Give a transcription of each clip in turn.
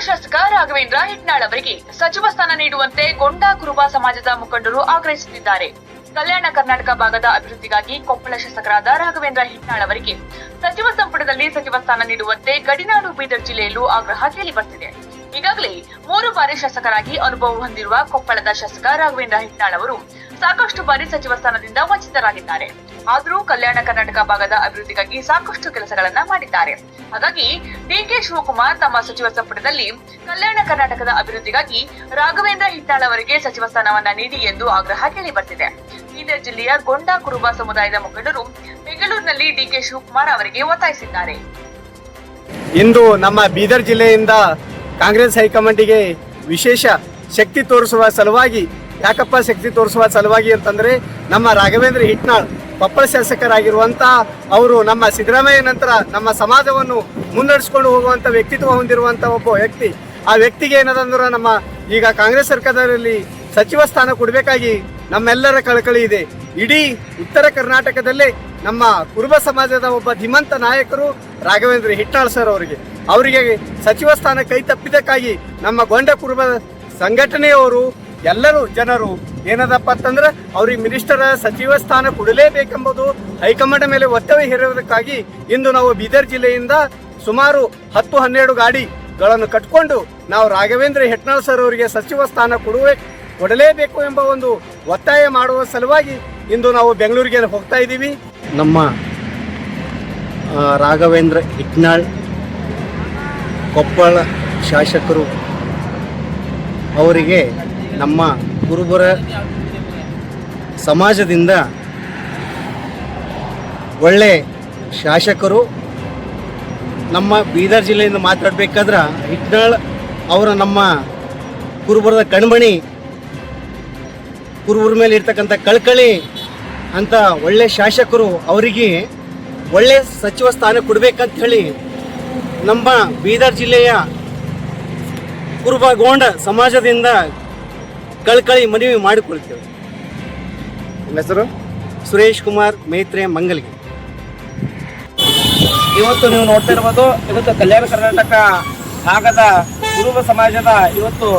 ಶಾಸಕ ರಾಘವೇಂದ್ರ ಹಿಟ್ನಾಳ್ ಅವರಿಗೆ ಸಚಿವ ಸ್ಥಾನ ನೀಡುವಂತೆ ಗೊಂಡ ಕುರುಬ ಸಮಾಜದ ಮುಖಂಡರು ಆಗ್ರಹಿಸುತ್ತಿದ್ದಾರೆ. ಕಲ್ಯಾಣ ಕರ್ನಾಟಕ ಭಾಗದ ಅಭಿವೃದ್ಧಿಗಾಗಿ ಕೊಪ್ಪಳ ಶಾಸಕರಾದ ರಾಘವೇಂದ್ರ ಹಿಟ್ನಾಳ್ ಅವರಿಗೆ ಸಚಿವ ಸಂಪುಟದಲ್ಲಿ ಸಚಿವ ಸ್ಥಾನ ನೀಡುವಂತೆ ಗಡಿನಾಡು ಬೀದರ್ ಜಿಲ್ಲೆಯಲ್ಲೂ ಆಗ್ರಹ ಕೇಳಿಬರ್ತಿದೆ. ಈಗಾಗಲೇ 3 ಬಾರಿ ಶಾಸಕರಾಗಿ ಅನುಭವ ಹೊಂದಿರುವ ಕೊಪ್ಪಳದ ಶಾಸಕ ರಾಘವೇಂದ್ರ ಹಿಟ್ನಾಳ್ ಅವರು ಸಾಕಷ್ಟು ಬಾರಿ ಸಚಿವ ಸ್ಥಾನದಿಂದ ವಂಚಿತರಾಗಿದ್ದಾರೆ. ಆದರೂ ಕಲ್ಯಾಣ ಕರ್ನಾಟಕ ಭಾಗದ ಅಭಿವೃದ್ಧಿಗಾಗಿ ಸಾಕಷ್ಟು ಕೆಲಸಗಳನ್ನ ಮಾಡಿದ್ದಾರೆ. ಹಾಗಾಗಿ ಡಿಕೆ ಶಿವಕುಮಾರ್ ತಮ್ಮ ಸಚಿವ ಸಂಪುಟದಲ್ಲಿ ಕಲ್ಯಾಣ ಕರ್ನಾಟಕದ ಅಭಿವೃದ್ಧಿಗಾಗಿ ರಾಘವೇಂದ್ರ ಹಿಟ್ನಾಳ್ ಅವರಿಗೆ ಸಚಿವ ಸ್ಥಾನವನ್ನ ನೀಡಿ ಎಂದು ಆಗ್ರಹ ಕೇಳಿಬರ್ತಿದೆ. ಬೀದರ್ ಜಿಲ್ಲೆಯ ಗೊಂಡ ಕುರುಬ ಸಮುದಾಯದ ಮುಖಂಡರು ಬೆಂಗಳೂರಿನಲ್ಲಿ ಡಿಕೆ ಶಿವಕುಮಾರ್ ಅವರಿಗೆ ಒತ್ತಾಯಿಸಿದ್ದಾರೆ. ಇಂದು ನಮ್ಮ ಬೀದರ್ ಜಿಲ್ಲೆಯಿಂದ ಕಾಂಗ್ರೆಸ್ ಹೈಕಮಾಂಡಿಗೆ ವಿಶೇಷ ಶಕ್ತಿ ತೋರಿಸುವ ಸಲುವಾಗಿ, ಯಾಕಪ್ಪ ಶಕ್ತಿ ತೋರಿಸುವ ಸಲುವಾಗಿ ಅಂತಂದರೆ, ನಮ್ಮ ರಾಘವೇಂದ್ರ ಹಿಟ್ನಾಳ್ ಕೊಪ್ಪಳ ಶಾಸಕರಾಗಿರುವಂಥ ಅವರು ನಮ್ಮ ಸಿದ್ದರಾಮಯ್ಯ ನಂತರ ನಮ್ಮ ಸಮಾಜವನ್ನು ಮುನ್ನಡೆಸ್ಕೊಂಡು ಹೋಗುವಂಥ ವ್ಯಕ್ತಿತ್ವ ಹೊಂದಿರುವಂಥ ಒಬ್ಬ ವ್ಯಕ್ತಿ. ಆ ವ್ಯಕ್ತಿಗೆ ಏನದಂದ್ರೆ ನಮ್ಮ ಈಗ ಕಾಂಗ್ರೆಸ್ ಸರ್ಕಾರದಲ್ಲಿ ಸಚಿವ ಸ್ಥಾನ ಕೊಡಬೇಕಾಗಿ ನಮ್ಮೆಲ್ಲರ ಕಳಕಳಿ ಇದೆ. ಇಡೀ ಉತ್ತರ ಕರ್ನಾಟಕದಲ್ಲೇ ನಮ್ಮ ಕುರುಬ ಸಮಾಜದ ಒಬ್ಬ ಧೀಮಂತ ನಾಯಕರು ರಾಘವೇಂದ್ರ ಹಿಟ್ನಾಳ್ ಸರ್ ಅವರಿಗೆ ಸಚಿವ ಸ್ಥಾನ ಕೈ ತಪ್ಪಿದ್ದಕ್ಕಾಗಿ ನಮ್ಮ ಗೊಂಡ ಕುರುಬ ಸಂಘಟನೆಯವರು ಎಲ್ಲರೂ ಜನರು ಏನದಪ್ಪ ಅಂತಂದ್ರೆ ಅವ್ರಿಗೆ ಮಿನಿಸ್ಟರ್ ಸಚಿವ ಸ್ಥಾನ ಕೊಡಲೇಬೇಕೆಂಬುದು ಹೈಕಮಾಂಡ್ ಮೇಲೆ ಒತ್ತಡ ಹೇರುವುದಕ್ಕಾಗಿ ಇಂದು ನಾವು ಬೀದರ್ ಜಿಲ್ಲೆಯಿಂದ ಸುಮಾರು 10-12 ಗಾಡಿಗಳನ್ನು ಕಟ್ಕೊಂಡು ನಾವು ರಾಘವೇಂದ್ರ ಹಿಟ್ನಾಳ್ ಸರ್ ಅವರಿಗೆ ಸಚಿವ ಸ್ಥಾನ ಕೊಡಲೇಬೇಕು ಎಂಬ ಒಂದು ಒತ್ತಾಯ ಮಾಡುವ ಸಲುವಾಗಿ ಇಂದು ನಾವು ಬೆಂಗಳೂರಿಗೆ ಹೋಗ್ತಾ ಇದ್ದೀವಿ. ನಮ್ಮ ರಾಘವೇಂದ್ರ ಹಿಟ್ನಾಳ್ ಕೊಪ್ಪಳ ಶಾಸಕರು ಅವರಿಗೆ ನಮ್ಮ ಕುರುಬರ ಸಮಾಜದಿಂದ ಒಳ್ಳೆ ಶಾಸಕರು. ನಮ್ಮ ಬೀದರ್ ಜಿಲ್ಲೆಯಿಂದ ಮಾತಾಡಬೇಕಾದ್ರೆ ಹಿಟ್ನಾಳ್ ಅವರ ನಮ್ಮ ಕುರುಬರದ ಕಣ್ಮಣಿ, ಕುರುಬರ ಮೇಲೆ ಇರ್ತಕ್ಕಂಥ ಕಳಕಳಿ ಅಂತ ಒಳ್ಳೆ ಶಾಸಕರು. ಅವರಿಗೆ ಒಳ್ಳೆ ಸಚಿವ ಸ್ಥಾನ ಕೊಡಬೇಕಂತ ಹೇಳಿ ನಮ್ಮ ಬೀದರ್ ಜಿಲ್ಲೆಯ ಕುರುಬಗೊಂಡ ಸಮಾಜದಿಂದ ಕಳಕಳಿ ಮನವಿ ಮಾಡಿಕೊಳ್ತೇವೆ. ನಿಮ್ಮ ಹೆಸರು? ಸುರೇಶ್ ಕುಮಾರ್ ಮೇತ್ರೆ, ಮಂಗಲ್ಗಿ. ಇವತ್ತು ನೀವು ನೋಡ್ತಾ ಇರ್ಬೋದು, ಇವತ್ತು ಕಲ್ಯಾಣ ಕರ್ನಾಟಕ ಭಾಗದ ಕುರುಬ ಸಮಾಜದ ಇವತ್ತು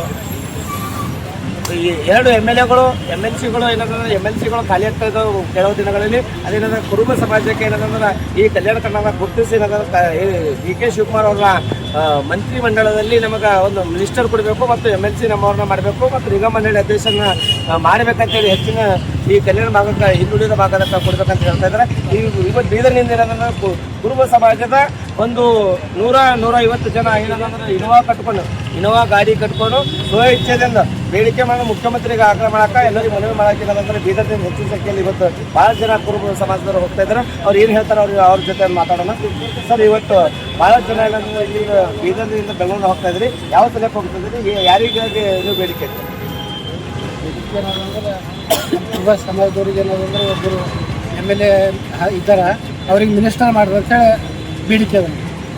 2 MLAಗಳು MLCಗಳು ಏನಂದ್ರೆ MLCಗಳು ಖಾಲಿ ಆಗ್ತಾ ಇದ್ದಾವೆ ಕೆಲವು ದಿನಗಳಲ್ಲಿ. ಅದೇನಂದ್ರೆ ಕುರುಬ ಸಮಾಜಕ್ಕೆ ಏನಂದ್ರೆ ಈ ಕಲ್ಯಾಣ ಕರ್ನಾಟಕ ಗುರುತಿಸಿ ಏನಂದ್ರೆ ಡಿಕೆ ಶಿವಕುಮಾರ್ ಅವರ ಮಂತ್ರಿ ಮಂಡಲದಲ್ಲಿ ನಮಗೆ ಒಂದು ಮಿನಿಸ್ಟರ್ ಕೊಡಬೇಕು ಮತ್ತು MLC ನಮ್ಮವ್ರನ್ನ ಮಾಡಬೇಕು ಮತ್ತು ನಿಗಮ ಮಂಡಳಿ ಅಧ್ಯಕ್ಷರನ್ನ ಮಾಡಬೇಕಂತೇಳಿ ಹೆಚ್ಚಿನ ಈ ಕಲ್ಯಾಣ ಭಾಗಕ್ಕೆ ಹಿಂದುಳಿದ ಭಾಗದಕ್ಕೆ ಕೊಡಬೇಕಂತ ಹೇಳ್ತಾ ಇದ್ದಾರೆ. ಇವತ್ತು ಬೀದರ್ನಿಂದ ಏನಂದ್ರೆ ಕುರುಬ ಸಮಾಜದ ಒಂದು 100-150 ಜನ ಏನಂದ್ರೆ ಇನೋವಾ ಗಾಡಿ ಕಟ್ಕೊಂಡು ಸ್ವ ಇಚ್ಛೆದಿಂದ ಬೇಡಿಕೆ ಮಾಡಿ ಮುಖ್ಯಮಂತ್ರಿಗೆ ಆಗ್ರಹ ಮಾಡಕ್ಕೆ ಎಲ್ಲರಿಗೂ ಮನವಿ ಮಾಡಕ್ಕೆ ಏನಂದ್ರೆ ಬೀದರ್ದಿಂದ ಹೆಚ್ಚಿನ ಸಂಖ್ಯೆಯಲ್ಲಿ ಇವತ್ತು ಭಾಳ ಜನ ಕುರುಬ ಸಮಾಜದವರು ಹೋಗ್ತಾ ಇದ್ದಾರೆ. ಅವ್ರು ಏನು ಹೇಳ್ತಾರೆ ಅವ್ರ ಜೊತೆ ಮಾತಾಡೋಣ. ಸರ್, ಇವತ್ತು ಭಾಳ ಜನ ಏನಂದ್ರೆ ಇಲ್ಲಿ ಬೀದರ್ನಿಂದ ಬೆಂಗಳೂರಿಗೆ ಹೋಗ್ತಾ ಇದ್ರಿ, ಯಾವ ಸಲಕ್ಕೆ ಹೋಗ್ತಿದ್ರಿ, ಯಾರಿಗಾಗಿ ಇದು ಬೇಡಿಕೆ? ಕುರುಬ ಸಮಾಜದವ್ರಿಗೆ ಏನಂದ್ರೆ ಒಬ್ಬರು MLA ಇದ್ದಾರೆ, ಅವ್ರಿಗೆ ಮಿನಿಸ್ಟರ್ ಮಾಡಿದ್ರು ಅಂತೇಳಿ ಬೇಡಿಕೆ ಅದ.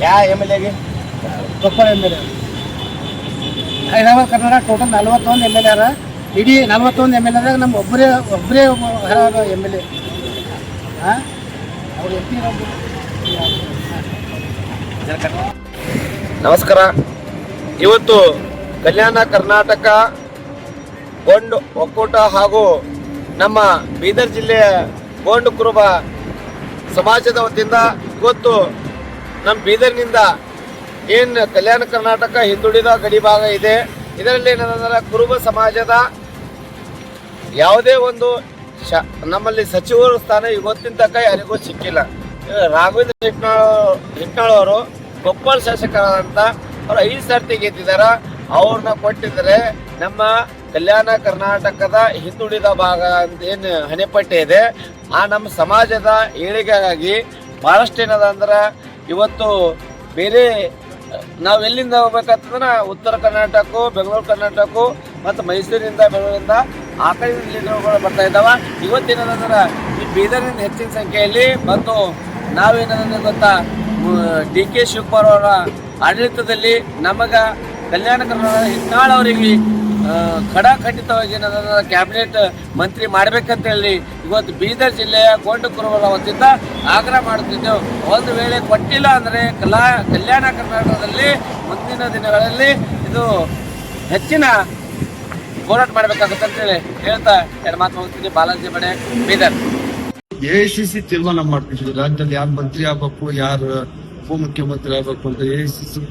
ಯಾವ MLAಗೆ? Koppal MLA. Hyderabad Karnataka total 41 MLA ಅರ. ಇಡೀ 41 MLAದಾಗ ನಮ್ಮ ಒಬ್ಬರೇ MLA. ಅವ್ರು ನಮಸ್ಕಾರ. ಇವತ್ತು ಕಲ್ಯಾಣ ಕರ್ನಾಟಕ ಗೊಂಡು ಒಕ್ಕೂಟ ಹಾಗೂ ನಮ್ಮ ಬೀದರ್ ಜಿಲ್ಲೆಯ ಗೊಂಡು ಕುರುಬ ಸಮಾಜದ ವತಿಯಿಂದ ಇವತ್ತು ನಮ್ಮ ಬೀದರ್ನಿಂದ ಏನು ಕಲ್ಯಾಣ ಕರ್ನಾಟಕ ಹಿಂದುಳಿದ ಗಡಿ ಭಾಗ ಇದೆ, ಇದರಲ್ಲಿ ಏನಂದ್ರೆ ಕುರುಬ ಸಮಾಜದ ಯಾವುದೇ ಒಂದು ನಮ್ಮಲ್ಲಿ ಸಚಿವರ ಸ್ಥಾನ ಇವತ್ತಿನ ತನಕ ಯಾರಿಗೂ ಸಿಕ್ಕಿಲ್ಲ. ರಾಘವೇಂದ್ರ ಹಿಟ್ನಾಳ್ ಅವರು ಕೊಪ್ಪಳ ಶಾಸಕರಾದಂಥ ಅವರು 5 ಸರ್ತಿ ಗೆದ್ದಿದ್ದಾರೆ. ಅವ್ರನ್ನ ಕೊಟ್ಟಿದ್ದಾರೆ. ನಮ್ಮ ಕಲ್ಯಾಣ ಕರ್ನಾಟಕದ ಹಿಂದುಳಿದ ಭಾಗ ಅಂತ ಏನು ಹಣೆಪಟ್ಟಿ ಇದೆ, ಆ ನಮ್ಮ ಸಮಾಜದ ಏಳಿಗೆಗಾಗಿ ಭಾಳಷ್ಟು ಏನದ ಅಂದ್ರೆ ಇವತ್ತು ಬೇರೆ ನಾವು ಎಲ್ಲಿಂದ ಹೋಗ್ಬೇಕಂತಂದ್ರೆ ಉತ್ತರ ಕರ್ನಾಟಕ, ಬೆಂಗಳೂರು ಕರ್ನಾಟಕ ಮತ್ತು ಮೈಸೂರಿಂದ ಬೆಂಗಳೂರಿಂದ ಆ ಕಡೆ ಲೀಡರ್ಗಳು ಬರ್ತಾ ಇದ್ದಾವೆ. ಇವತ್ತೇನಂದ್ರೆ ಈ ಬೀದರ್ನಿಂದ ಹೆಚ್ಚಿನ ಸಂಖ್ಯೆಯಲ್ಲಿ ಬಂದು ನಾವೇನಂದ್ರೆ ಗೊತ್ತಾ, ಡಿಕೆ ಶಿವಕುಮಾರ್ ಅವರ ಆಡಳಿತದಲ್ಲಿ ನಮಗೆ ಕಲ್ಯಾಣ ಕರ್ನಾಟಕ ಹಿಟ್ನಾಳ್ ಅವರಿಗೆ ಖಡಾಖಂಡಿತವಾಗಿ ಏನಂದ್ರೆ ಕ್ಯಾಬಿನೆಟ್ ಮಂತ್ರಿ ಮಾಡಬೇಕಂತೇಳಿ ಇವತ್ತು ಬೀದರ್ ಜಿಲ್ಲೆಯ ಗೊಂಡು ಕುರುಬರ ವತಿಯಿಂದ ಆಗ್ರಹ ಮಾಡುತ್ತಿದ್ದೆವು. ಒಂದು ವೇಳೆ ಕೊಟ್ಟಿಲ್ಲ ಅಂದರೆ ಕಲ್ಯಾಣ ಕರ್ನಾಟಕದಲ್ಲಿ ಮುಂದಿನ ದಿನಗಳಲ್ಲಿ ಇದು ಹೆಚ್ಚಿನ ಹೋರಾಟ ಮಾಡಬೇಕಾಗುತ್ತೆ ಅಂತೇಳಿ ಹೇಳ್ತಾ ಎರಡು ಮಾತು ಹೋಗ್ತೀನಿ. ಬಾಲಾಜಿ ಬಡೆ, ಬೀದರ್. ಎಐಸಿಸಿ ತೀರ್ಮಾನ ಮಾಡ್ತಿದ್ವಿ ರಾಜ್ಯದಲ್ಲಿ ಯಾರು ಮಂತ್ರಿ ಆಗ್ಬೇಕು, ಯಾರು ಉಪಮುಖ್ಯಮಂತ್ರಿ ಆಗ್ಬೇಕು ಅಂತ. ಎಐಸಿಸಿ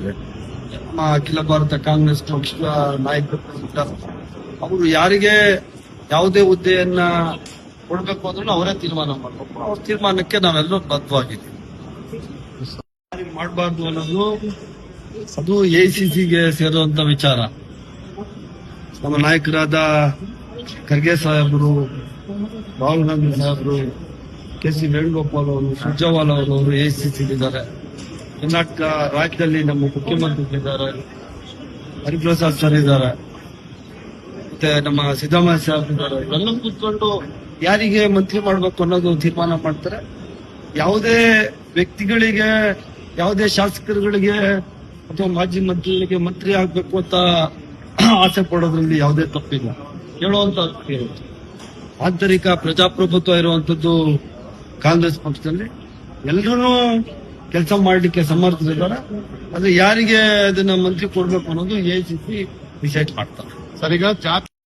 ನಮ್ಮ ಅಖಿಲ ಭಾರತ ಕಾಂಗ್ರೆಸ್ ಪಕ್ಷದ ನಾಯಕರು ಅವರು ಯಾರಿಗೆ ಯಾವುದೇ ಹುದ್ದೆಯನ್ನ ಕೊಡ್ಬೇಕು ಅಂದ್ರೂ ಅವರೇ ತೀರ್ಮಾನ ಮಾಡ್ಬೇಕು. ಅವ್ರ ತೀರ್ಮಾನಕ್ಕೆ ನಾವೆಲ್ಲರೂ ಬದ್ಧವಾಗಿದ್ದೀವಿ. ಮಾಡಬಾರ್ದು ಅನ್ನೋದು ಅದು ಎಐಸಿಸಿಗೆ ಸೇರುವಂತ ವಿಚಾರ. ನಮ್ಮ ನಾಯಕರಾದ ಖರ್ಗೆ ಸಾಹೇಬರು, ರಾಹುಲ್ ಗಾಂಧಿ ಸಾಹೇಬರು, ಕೆ.ಸಿ. ವೇಣುಗೋಪಾಲ್ ಅವರು, ಸುರ್ಜೇವಾಲಾ ಅವರು ಎಐಸಿಸಿಲಿದ್ದಾರೆ. ಕರ್ನಾಟಕ ರಾಜ್ಯದಲ್ಲಿ ನಮ್ಮ ಮುಖ್ಯಮಂತ್ರಿಗಳಿದ್ದಾರೆ, ಹರಿಪ್ರಸಾದ್ ಸರ್ ಇದ್ದಾರೆ, ಮತ್ತೆ ನಮ್ಮ ಸಿದ್ದರಾಮಯ್ಯ ಸಾಹೇಬ್ ಇದ್ದಾರೆ. ಎಲ್ಲ ಕೂತ್ಕೊಂಡು ಯಾರಿಗೆ ಮಂತ್ರಿ ಮಾಡ್ಬೇಕು ಅನ್ನೋದು ತೀರ್ಮಾನ ಮಾಡ್ತಾರೆ. ಯಾವುದೇ ವ್ಯಕ್ತಿಗಳಿಗೆ, ಯಾವುದೇ ಶಾಸಕರುಗಳಿಗೆ ಅಥವಾ ಮಾಜಿ ಮಂತ್ರಿಗಳಿಗೆ ಮಂತ್ರಿ ಆಗ್ಬೇಕು ಅಂತ ಆಸೆ ಪಡೋದ್ರಲ್ಲಿ ಯಾವುದೇ ತಪ್ಪಿಲ್ಲ, ಹೇಳುವಂತ ಇರುತ್ತೆ. ಆಂತರಿಕ ಪ್ರಜಾಪ್ರಭುತ್ವ ಇರುವಂತದ್ದು ಕಾಂಗ್ರೆಸ್ ಪಕ್ಷದಲ್ಲಿ. ಎಲ್ಲರೂ ಕೆಲಸ ಮಾಡ್ಲಿಕ್ಕೆ ಸಮರ್ಥರಿದ್ದಾರೆ. ಆದ್ರೆ ಯಾರಿಗೆ ಅದನ್ನ ಮಂತ್ರಿ ಕೊಡ್ಬೇಕು ಅನ್ನೋದು ಎಐಸಿಸಿ ಡಿಸೈಡ್ ಮಾಡ್ತಾರೆ. ಸರ್, ಈಗ ಜಾತಿ